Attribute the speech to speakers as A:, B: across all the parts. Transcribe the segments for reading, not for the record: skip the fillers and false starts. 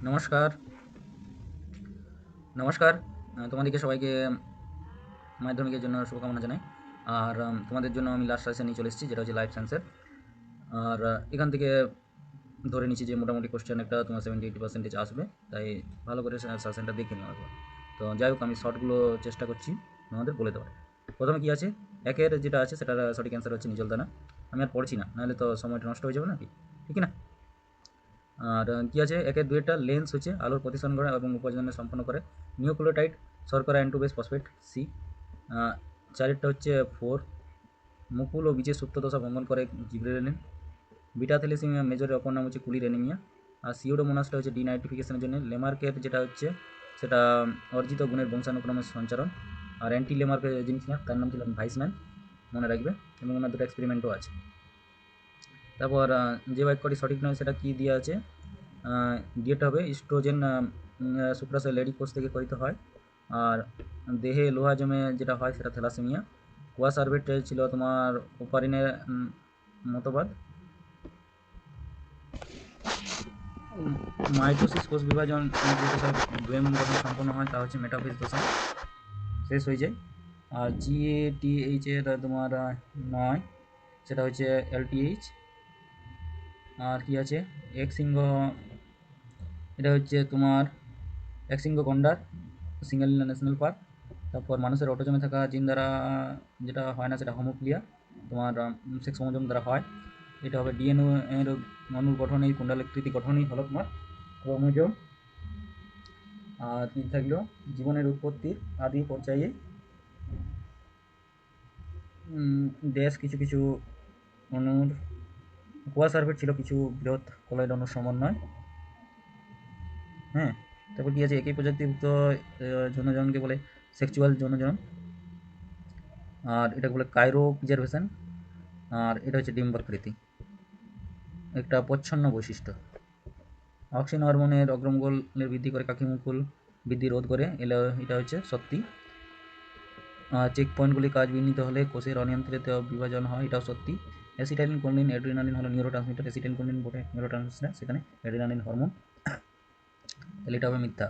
A: নমস্কার, নমস্কার। তোমাদেরকে সবাইকে মাধ্যমিকের জন্য শুভকামনা জানাই। আর তোমাদের জন্য আমি লাস্ট সাজেশন নিয়ে চলে এসেছি, যেটা হচ্ছে লাইফ সায়েন্সের। আর এখান থেকে ধরে নিচ্ছি যে মোটামুটি কোশ্চেন একটা তোমার 70-80% আসবে, তাই ভালো করে সাজেশনটা দেখে নেওয়া হবে। তো যাই হোক, আমি শর্টগুলো চেষ্টা করছি তোমাদের বলে দেওয়ার। প্রথমে কি আছে, একের যেটা আছে সেটার সঠিক অ্যান্সার হচ্ছে নিজলদানা। আমি আর পড়ছি না, নাহলে তো সময়টা নষ্ট হয়ে যাবে নাকি, ঠিক না? আর কি আছে, একের দুইটা লেন্স হচ্ছে আলোর প্রতিসরণ করে এবং উপাদান সম্পন্ন করে। নিউক্লিওটাইড শর্করা অ্যান্টোবেস ফসফেট সি। চারেরটা হচ্ছে ফোর, মুকুল ও বীজের সুপ্তদশা ভঙ্গন করে জিব্রেলিন। বিটা থ্যালাসেমিয়া মেজরের অপর নাম হচ্ছে কুলির অ্যানিমিয়া। আর সিওডোমোনাসটা হচ্ছে ডিনাইট্রিফিকেশনের জন্য। লেমার্কের যেটা হচ্ছে সেটা অর্জিত গুণের বংশানুক্রমের সঞ্চারণ। আর অ্যান্টি লেমার্কের যিনি ছিলেন তার নাম ছিল ভাইসম্যান, মনে রাখবে। এবং ওনার দুটো এক্সপেরিমেন্টও আছে। তারপর যে বাক্যটি সঠিক নয় সেটা কি দিয়ে আছে, ডিএটা হবে ইস্ট্রোজেন শুক্রাশয় লেডি কোষ থেকে করিত হয়। আর দেহে লোহা জমে যেটা হয় সেটা থ্যালাসেমিয়া। কোয়া সার্ভেট ছিল তোমার ওপারিনের মতবাদ। মাইটোসিস কোষ বিভাজন যে দশায় ব্রেম গঠন সম্পন্ন হয় তা হচ্ছে মেটাফেজ দশা, শেষ হয়ে যায়। আর জিএটিএইচ এর তোমার নয়, সেটা হচ্ছে এলটিএইচ। আর কি আছে, এক্সিঙ্গ, এটা হচ্ছে তোমার এক্সিঙ্গ গন্ডার সিঙ্গেল ন্যাশনাল পার্ক। তারপর মানুষের অটোজমে থাকা জিন দ্বারা যেটা হয় না সেটা হোমোপ্লিয়া, তোমার সেক্স ক্রোমোজোম দ্বারা হয়। এটা হবে ডিএনএ এর অণুর গঠনই কুণ্ডলাকৃতি গঠনই হলো তোমার ক্রোমোজোম। আর কি থাকলো, জীবনের উৎপত্তির আদি পর্যায়ে দেশ কিছু কিছু অণুর কোয়া সার্ভেট ছিল কিছু বৃহৎ কলয়েড অণুর সমন্বয়। হ্যাঁ, তারপর কি আছে, একই প্রজাতিভুক্ত যৌনজনকে বলে সেক্সুয়াল যৌনজন। আর এটা বলে কাইরো প্রিজার্ভেশন। আর এটা হচ্ছে ডিম্বাকৃতি, একটা প্রচ্ছন্ন বৈশিষ্ট্য। অক্সিন হরমোনের অগ্রমূলের বৃদ্ধি করে কাকিমুকুল বৃদ্ধি রোধ করে, এটা হচ্ছে সত্যি। চেক পয়েন্টগুলি কাজ বিঘ্নিত হলে কোষের অনিয়ন্ত্রিত বিভাজন হয়, এটাও সত্যি। অ্যাসিটাইলিন কোলিন অ্যাড্রিনালিন হলো নিউরো ট্রান্সমিটার, অ্যাসিটাইলিন কোলিন বটে নিউরো ট্রান্সমিটার, সেখানে অ্যাড্রিনালিন হরমোন, তাহলে এটা হবে মিথ্যা।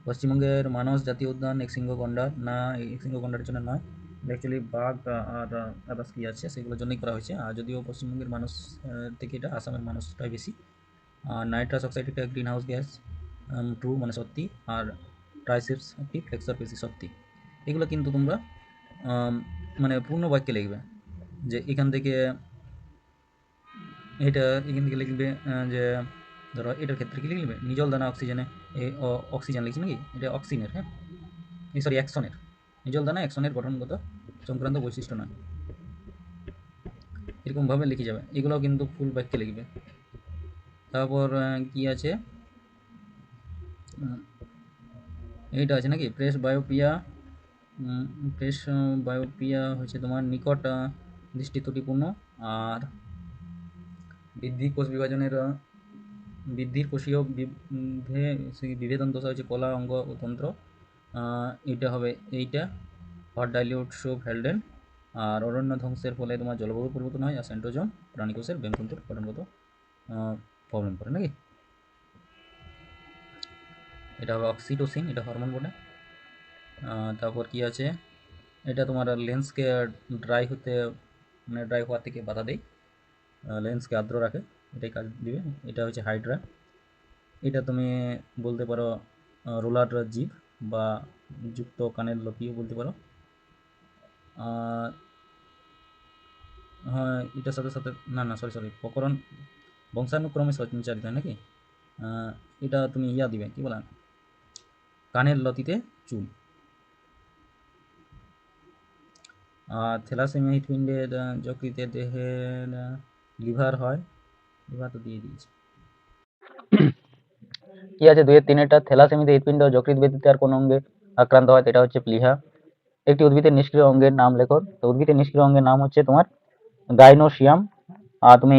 A: পশ্চিমবঙ্গের মানস জাতীয় উদ্যান এক্সিঙ্গ গন্ডার না, এক্সিঙ্গ গন্ডারের জন্য নয়, অ্যাকচুয়ালি বাঘ আর আদার্স কী আছে সেগুলোর জন্যই করা হয়েছে। আর যদিও পশ্চিমবঙ্গের মানুষ থেকে এটা আসামের মানুষটাই বেশি। আর নাইট্রাস অক্সাইড একটা গ্রিন হাউস গ্যাস, ট্রু মানে সত্যি। আর ট্রাইসেপস একটি ফ্লেক্সার পেশি, সত্যি। এগুলো কিন্তু তোমরা মানে পূর্ণ বাক্যে লিখবে, যে এখান থেকে এখান থেকে লিখবে যে ধরো এটার ক্ষেত্রে কি লিখবে, নিজল দানা অক্সিজেনে অক্সিজেন লিখছি নাকি, এটা অক্সিনের, হ্যাঁ সরি অ্যাকশনের। নিজল দানা অ্যাকশনের গঠনগত সংক্রান্ত বৈশিষ্ট্য নয়, এরকমভাবে লিখে যাবে। এগুলোও কিন্তু ফুল বাক্যে লিখবে। তারপর কি আছে, এইটা আছে নাকি, প্রেস বায়োপিয়া। প্রেস বায়োপিয়া হচ্ছে তোমার নিকট দৃষ্টি ত্রুটিপূর্ণ। আর বৃদ্ধি কোষ বিভাজনের বৃদ্ধির কোষীয় বিভেদন দশা হচ্ছে কলা অঙ্গ ও তন্ত্র, এটা হবে এইটা হট ডাইলিউট শো ফেলডেন। আর অরণ্য ধ্বংসের ফলে তোমার জলবায়ু পরিবর্তন হয়। আর সেন্ট্রোজম প্রাণীকোষের ব্যামতন্ত্র গঠনগত প্রবলেম করে নাকি, এটা হবে অক্সিটোসিন, এটা হরমোন বটে। তারপর কি আছে, এটা তোমার লেন্সকে ড্রাই হতে মানে ড্রাই হওয়ার থেকে বাধা দেয়, লেন্সকে আর্দ্র রাখে, এটাই কাজ দিবে। এটা হচ্ছে হাইড্রা, এটা তুমি বলতে পারো রোলার জিভ বা যুক্ত কানের লতিও বলতে পারো। হ্যাঁ, এটার সাথে সাথে না না সরি সরি প্রকরণ বংশানুক্রমে সঞ্চারিত হয় নাকি, এটা তুমি ইয়া দিবে কি বলা, কানের লতিতে চুল। আর থ্যালাসেমিয়া হৃৎপিণ্ডের যকৃতের দেহের লিভার হয়, লিভার তো দিয়ে দিয়েছে। কি আছে, দুইয়ের তিনেরটা থ্যালাসেমিতে হৃৎপিণ্ড ও যকৃৎ ব্যতীত আর কোন অঙ্গে আক্রান্ত হয়, এটা হচ্ছে প্লীহা। একটি উদ্ভিদের নিষ্ক্রিয় অঙ্গের নাম লেখো, তো উদ্ভিদের নিষ্ক্রিয় অঙ্গের নাম হচ্ছে তোমার গাইনোসিয়াম। আর তুমি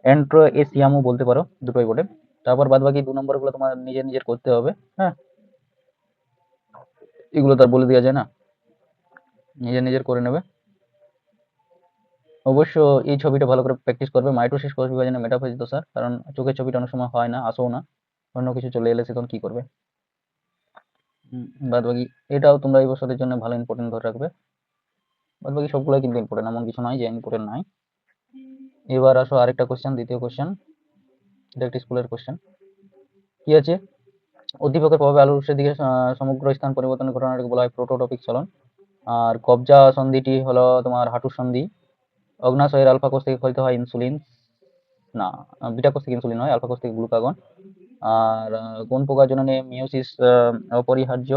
A: অ্যান্ট্রোএসিয়ামও বলতে পারো, দুটোই বটে। তারপর বাদ বাকি 2 নম্বরগুলো তোমার নিজের নিজের করতে হবে। হ্যাঁ, এগুলো তো আর বলে দেওয়া যায় না, নিজের নিজের করে নেবে। অবশ্য এই ছবিটা ভালো করে প্র্যাকটিস করবে। মাইটোসিস কোষ বিভাজনে মেটাফেজ দশার, কারণ চোখের ছবিটা অনেক সময় হয় না, আসেও না। অন্য কিছু চলে এলে সে তখন কি করবে। বাদ বাকি এটাও তোমরা এই বছরের জন্য ভালো ইম্পর্টেন্ট ধরে রাখবে। বাদ বাকি সবগুলোই কিন্তু ইম্পর্টেন্ট, এমন কিছু নয় যে ইম্পর্টেন্ট নয়। এবার আসো আরেকটা কোশ্চেন, দ্বিতীয় কোশ্চেন, এটা একটি স্কুলের কোশ্চেন। কি আছে, উদ্দীপকের প্রভাবে আলোর উৎসের দিকে সমগ্র স্থান পরিবর্তনের ঘটনাটাকে বলা হয় প্রোটোটপিক চলন। আর কবজা সন্ধিটি হলো তোমার হাঁটুর সন্ধি। অগ্নাশয়ের আলফা কোষ থেকে ক্ষরিত হয় ইনসুলিন, না বিটা কোষ থেকে ইনসুলিন হয়, আলফা কোষ থেকে গ্লুকাগন। আর কোন প্রকার জননে মিওসিস অপরিহার্য,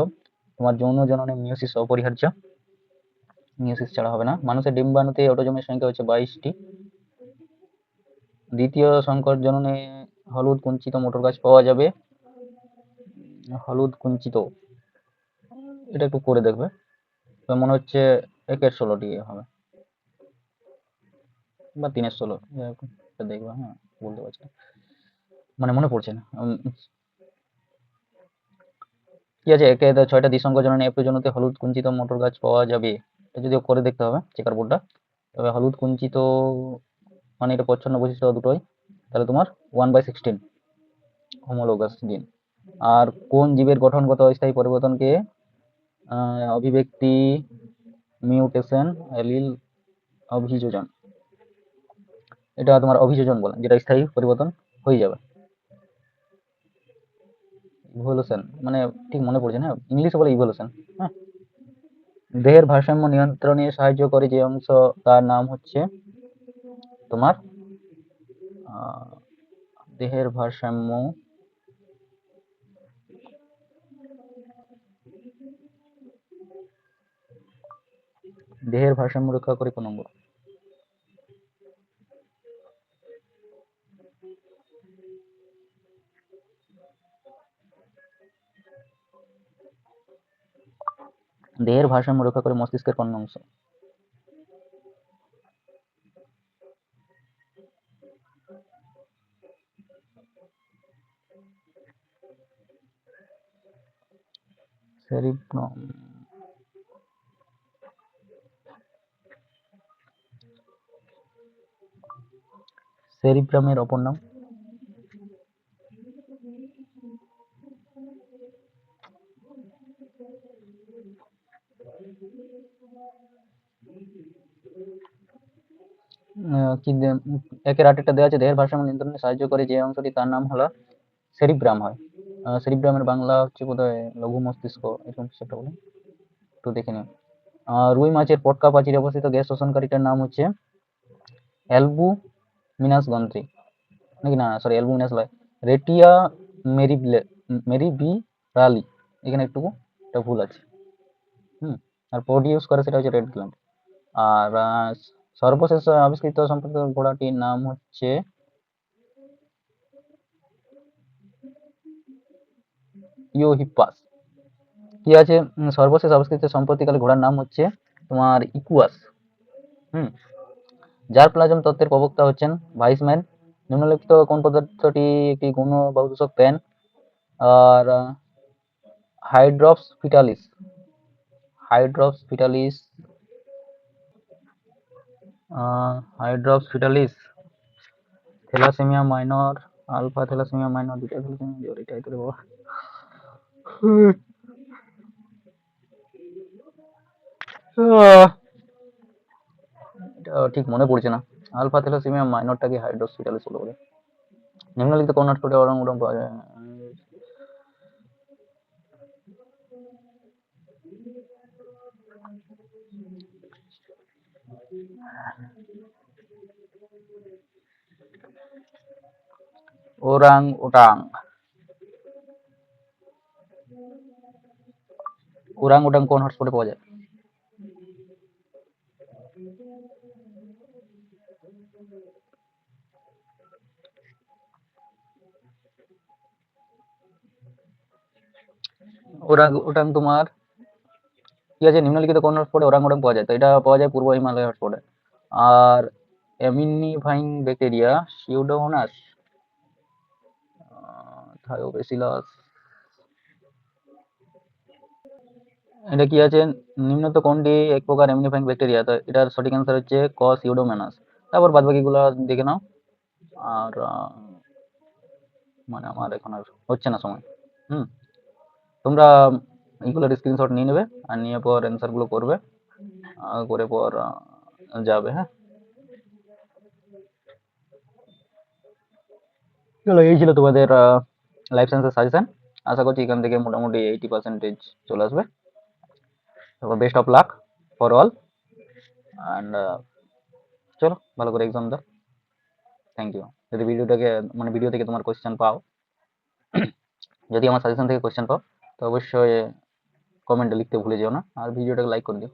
A: তোমার যৌন জননে মিওসিস অপরিহার্য, মিওসিস ছাড়া হবে না। মানুষের ডিম্বাণুতে অটোজোমের সংখ্যা হচ্ছে 22টি। দ্বিতীয় সংকর জননে হলুদ কুঞ্চিত মোটর গাছ পাওয়া যাবে। হলুদ কুঞ্চিত, এটা একটু করে দেখবে, তো মনে হচ্ছে 1/16টি হবে বা 3/16, দেখবে। হ্যাঁ, বলতে পারছি না, মানে মনে পড়ছে না। কি আছে, একে 6টা দ্বিসংকর জননে এপ্রোজনতে হলুদ কুঞ্চিত মোটর গাছ পাওয়া যাবে। এটা যদিও করে দেখতে হবে চেকার বোর্ডটা। তবে হলুদ কুঞ্চিত মানে এটা প্রচ্ছন্ন বৈশিষ্ট্য দুটোই, তাহলে তোমার 1/16 হোমোলোগাস জিন। আর কোন জীবের গঠনগত স্থায়ী পরিবর্তনকে অভিব্যক্তি, মিউটেশন, এলিল অভিযোজন, এটা তোমার অভিযোজন বলে, যেটা স্থায়ী পরিবর্তন হয়ে যাবে। ইভলিউশন মানে ঠিক মনে পড়ছে না, ইংলিশে বলে ইভলিউশন। হ্যাঁ, দেহের ভারসাম্য নিয়ন্ত্রণে সাহায্য করে যে অংশ, তার নাম হচ্ছে তোমার দেহের ভারসাম্য, দেহের ভারসাম্য রক্ষা করে কোন অঙ্গ? দেহের ভারসাম্য রক্ষা করে মস্তিষ্কের কোন অংশ? সেরিব্রাম। সেরিব্রামের অপর নাম? কি একের আটেরটা দেওয়া আছে, দেহের ভারসাম্য নিয়ন্ত্রণে সাহায্য করে যে অংশটি, তার নাম হলো সেরিব্রাম হয়। সেরিব্রামের বাংলা হচ্ছে বোধহয় লঘু মস্তিষ্ক, এরকম কিছু একটা বলে, একটু দেখে নিও। রুই মাছের পটকা প্রাচীরে অবস্থিত গ্যাস শোষণকারীটার নাম হচ্ছে অ্যালবুমিনাস গন্ত্রী, নাকি না সরি অ্যালবুমিনাস নয়, রেটিয়া মেরিবিরালি, এখানে একটু একটা ভুল আছে। আর প্রডিউস করে সেটা হচ্ছে রেড গ্ল্যান্ড। আর সর্বশেষ আবিষ্কৃত সম্পর্কিত ঘোড়াটির নাম হচ্ছে ইওহিপাস। কি আছে, সর্বশেষ আবিষ্কৃত সম্প্রতিকালে ঘোড়ার নাম হচ্ছে তোমার ইকুয়াস। হুম, যার প্লাজম তত্ত্বের প্রবক্তা হচ্ছেন ভাইসম্যান। নিম্নলিখিত কোন পদার্থটি একটি গৌণ বায়ুদূষক প্যান? আর hydrops fetalis, hydrops fetalis, hydrops fetalis, thalassaemia minor, alpha thalassaemia minor, beta thalassaemia major, এটাই তো রে বাবা। এটা ঠিক মনে পড়ছে না, আলফা থ্যালাসেমিয়া মাইনরটাকে হাইড্রপস ফিটালিস বলে বলে। নিম্নলিখিত কোন নাট্যটি ওরাং ওরাং পাওয়া যায়? ওরাং ওটাং, ওরাং ওটাং কোন হটস্পটে পাওয়া যায়? ওরাং ওটাং তোমার কি আছে, নিম্নলিখিত কোন হটস্পটে ওরাং ওটাং পাওয়া যায়? তো এটা পাওয়া যায় পূর্ব হিমালয় হটস্পটে। আর এমিনিফাইং ব্যাকটেরিয়া সিউডোমোনাস থায়োবেসিলাস, এটা কি আছে, নিম্নত কোনটি এক প্রকার এমিনিফাইং ব্যাকটেরিয়া? তো এটার সঠিক অ্যান্সার হচ্ছে ক সিউডোমোনাস। তারপর বাদ বাকিগুলো দেখে নাও। আর মানে আমার এখন আর হচ্ছে না সময়। হুম, তোমরা এইগুলোর স্ক্রিনশট নিয়ে নেবে, আর নিয়ে পর অ্যান্সারগুলো করবে, করে পর যাবে। হ্যাঁ, চলো, এই ছিল তোমাদের লাইফ সায়েন্সের সাজেশন। আশা করছি এখান থেকে মোটামুটি 80% চলে আসবে। তারপর best of luck for all, and চলো ভালো করে এক্সাম দাও। Thank you. যদি ভিডিও থেকে তোমার কোয়েশ্চেন পাও, যদি আমার সাজেশন থেকে কোয়েশ্চেন পাও, তো অবশ্যই কমেন্টে লিখতে ভুলে যেও না, আর ভিডিওটাকে লাইক করে দিও।